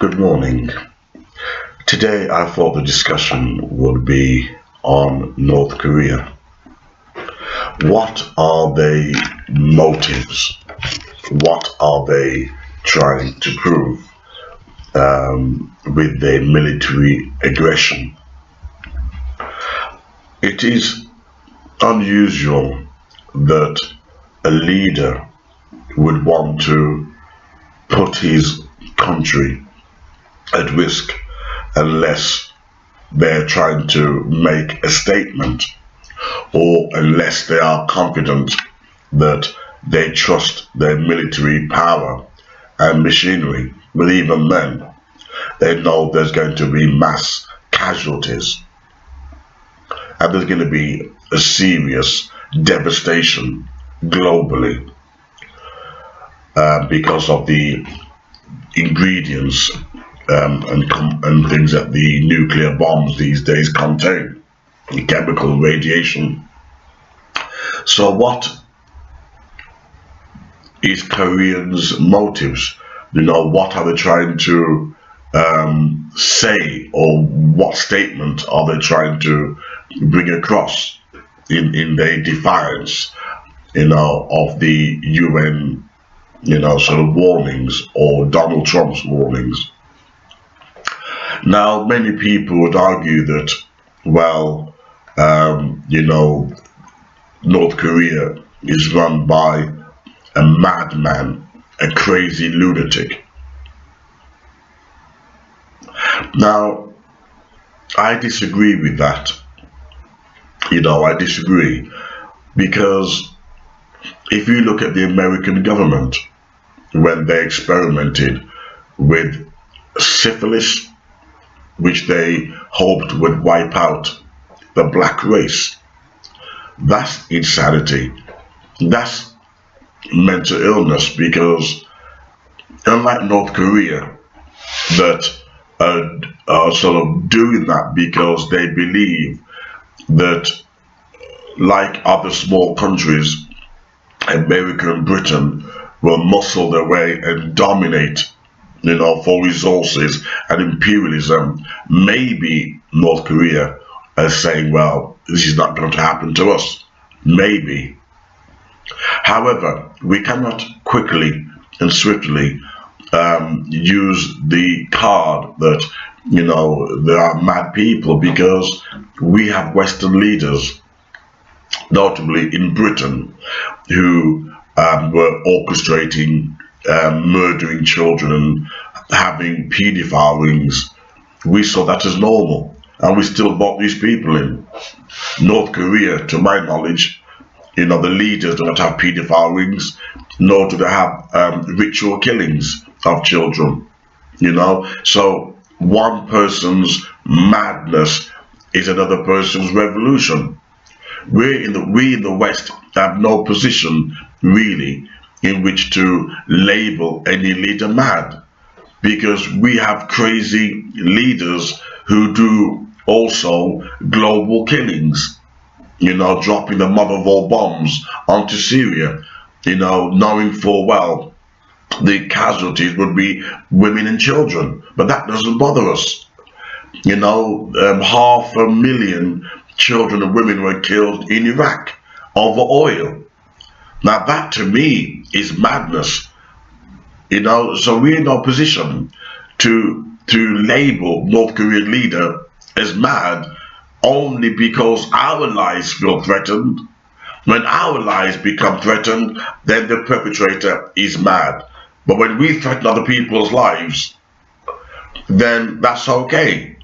Good morning. Today I thought the discussion would be on North Korea. What are their motives? What are they trying to prove with their military aggression? It is unusual that a leader would want to put his country at risk unless they're trying to make a statement or unless they are confident that they trust their military power and machinery. But even then, they know there's going to be mass casualties and there's going to be a serious devastation globally because of the ingredients and things that the nuclear bombs these days contain, the chemical radiation. So, what is Koreans' motives? What are they trying to say, or what statement are they trying to bring across in their defiance, of the UN, sort of warnings or Donald Trump's warnings? Now, many people would argue that, well, North Korea is run by a madman, a crazy lunatic. Now, I disagree with that. I disagree because if you look at the American government, when they experimented with syphilis, which they hoped would wipe out the black race, that's insanity. That's mental illness because unlike North Korea, that are sort of doing that because they believe that, like other small countries, America and Britain will muscle their way and dominate, for resources and imperialism. Maybe North Korea is saying, well, this is not going to happen to us. Maybe. However, we cannot quickly and swiftly use the card that, there are mad people, because we have Western leaders, notably in Britain, who were orchestrating murdering children and having paedophile rings. We saw that as normal, and we still brought these people in. North Korea, to my knowledge, the leaders do not have paedophile rings, nor do they have ritual killings of children. So one person's madness is another person's revolution. We in the West have no position really in which to label any leader mad, because we have crazy leaders who do also global killings, dropping the mother of all bombs onto Syria, knowing full well the casualties would be women and children. But that doesn't bother us. 500,000 children and women were killed in Iraq over oil. Now that to me is madness. So we're in no position to label North Korean leader as mad only because our lives feel threatened. When our lives become threatened, then the perpetrator is mad. But when we threaten other people's lives, then that's okay.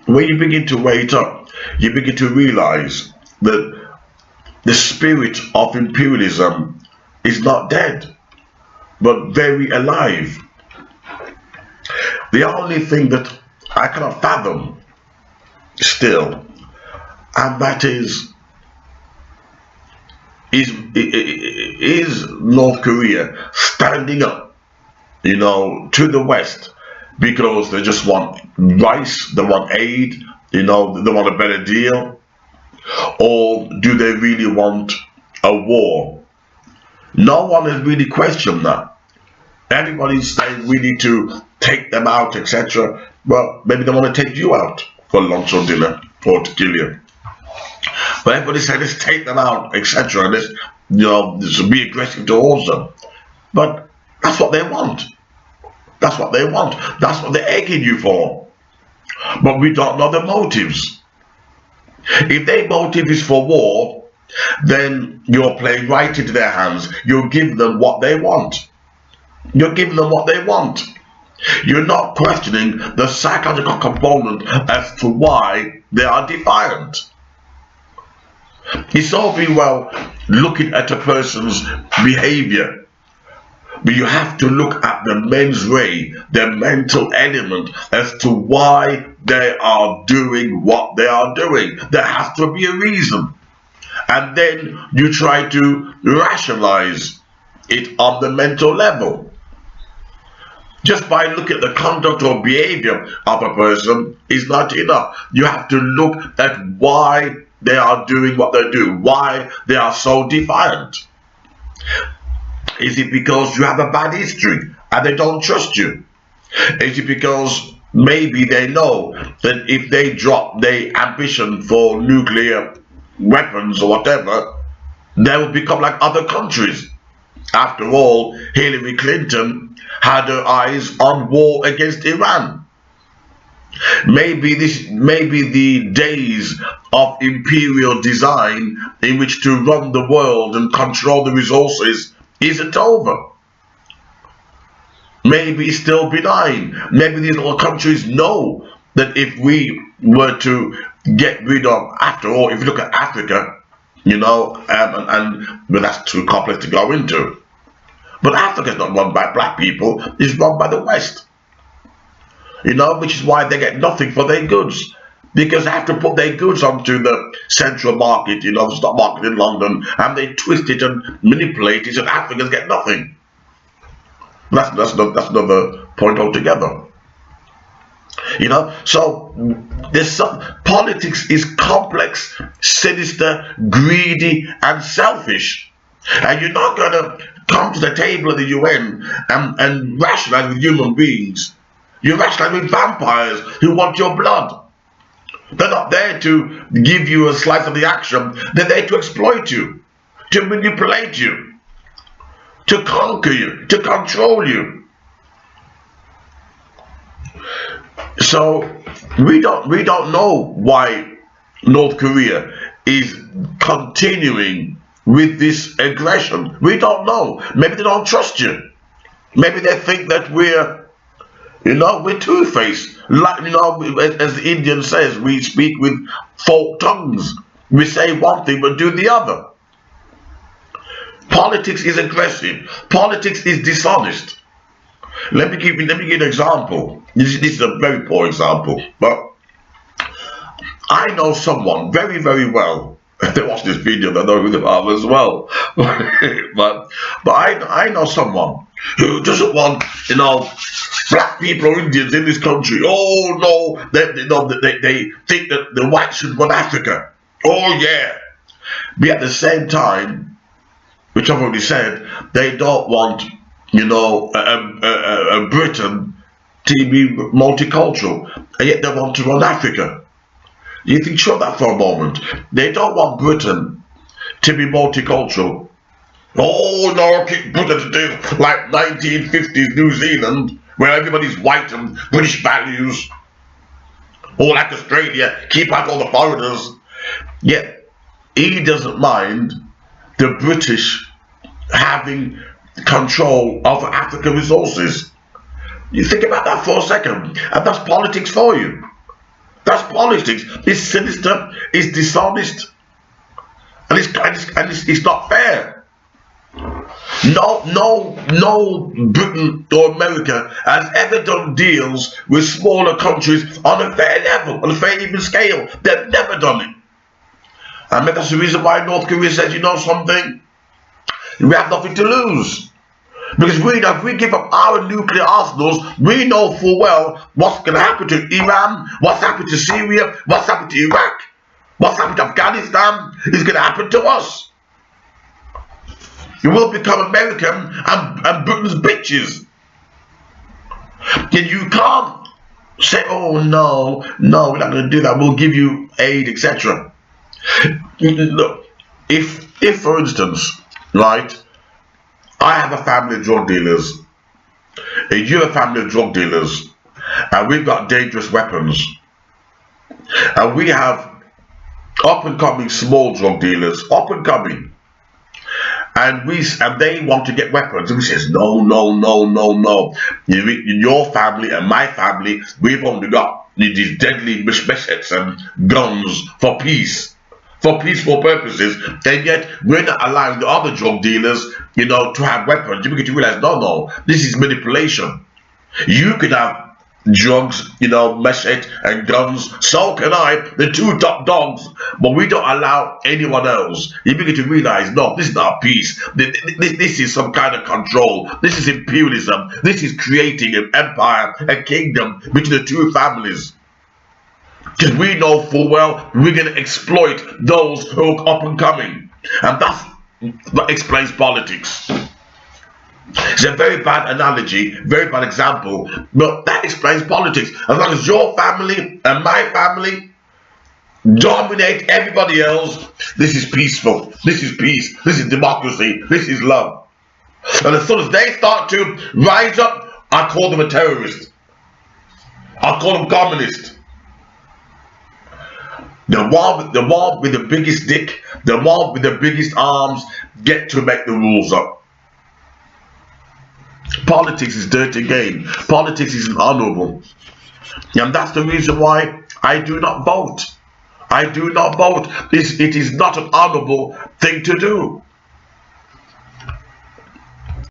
When you begin to wake up, you begin to realize that the spirit of imperialism is not dead, but very alive. The only thing that I cannot fathom still, and that is North Korea standing up, to the West, because they just want rice, they want aid, they want a better deal, or do they really want a war? No one has really questioned that. Everybody's saying we need to take them out, etc. Well, maybe they want to take you out for lunch or dinner or to kill you. But everybody said let's take them out, etc. Let's, this will be aggressive towards them. But that's what they want. That's what they want. That's what they're egging you for. But we don't know the motives. If their motive is for war, then you're playing right into their hands. You'll give them what they want. You're giving them what they want. You're not questioning the psychological component as to why they are defiant. It's all very well looking at a person's behavior, but you have to look at the mens rea, the mental element, as to why they are doing what they are doing. There has to be a reason. And then you try to rationalize it on the mental level. Just by looking at the conduct or behavior of a person is not enough. You have to look at why they are doing what they do, why they are so defiant. Is it because you have a bad history and they don't trust you? Is it because maybe they know that if they drop their ambition for nuclear weapons or whatever, they will become like other countries? After all, Hillary Clinton had her eyes on war against Iran. Maybe the days of imperial design in which to run the world and control the resources isn't over. Maybe it's still benign. Maybe these little countries know that if we were to get rid of, after all, if you look at Africa, but that's too complex to go into. But Africa is not run by black people, it's run by the West. Which is why they get nothing for their goods. Because they have to put their goods onto the central market, the stock market in London, and they twist it and manipulate it, and Africans get nothing. That's another point altogether. So politics is complex, sinister, greedy, and selfish. And you're not going to come to the table of the UN and rationalize with human beings. You rationalize with vampires who want your blood. They're not there to give you a slice of the action. They're there to exploit you, to manipulate you, to conquer you, to control you. So we don't know why North Korea is continuing with this aggression. We don't know. Maybe they don't trust you. Maybe they think that we're two-faced. Like, as the Indian says, we speak with forked tongues. We say one thing but do the other. Politics is aggressive. Politics is dishonest. Let me give you an example. This is a very poor example, but I know someone very, very well. If they watch this video, they know who they are as well. but I know someone who doesn't want, black people or Indians in this country. Oh no, they think that the whites should run Africa. Oh yeah. But at the same time, which I've already said, they don't want, Britain to be multicultural, and yet they want to run Africa. You think, sure that for a moment. They don't want Britain to be multicultural. Oh no, keep Britain to do like 1950s New Zealand, where everybody's white and British values. Or like Australia, keep out all the foreigners. Yet, he doesn't mind the British having control of African resources. You think about that for a second, and that's politics for you. That's politics. It's sinister, it's dishonest, and it's not fair. No Britain or America has ever done deals with smaller countries on a fair level, on a fair even scale. They've never done it. And maybe that's the reason why North Korea says, you know something, we have nothing to lose. Because if we give up our nuclear arsenals, we know full well what's going to happen to Iran, what's happened to Syria, what's happened to Iraq, what's happened to Afghanistan is going to happen to us. You will become American and Britain's bitches. then you can't say, oh no, no, we're not going to do that. We'll give you aid, etc. Look, if for instance, right, I have a family of drug dealers, and you have a family of drug dealers, and we've got dangerous weapons, and we have up and coming small drug dealers, up and coming, and they want to get weapons, and we says no, no, no, no, no. In your family and my family, we've only got these deadly machetes and guns for peace, for peaceful purposes, and yet we're not allowing the other drug dealers, to have weapons. You begin to realize, no, no, this is manipulation. You can have drugs, machete and guns, so can I, the two top dogs, but we don't allow anyone else. You begin to realize, no, this is not peace. This is some kind of control. This is imperialism. This is creating an empire, a kingdom between the two families. Because we know full well we're going to exploit those who are up and coming. And that explains politics. It's a very bad analogy, very bad example, but that explains politics. As long as your family and my family dominate everybody else, this is peaceful, this is peace, this is democracy, this is love. And as soon as they start to rise up, I call them a terrorist. I call them communist. The one with the biggest dick, the one with the biggest arms get to make the rules up. Politics is dirty game. Politics is honorable. And that's the reason why I do not vote. I do not vote. It is not an honorable thing to do.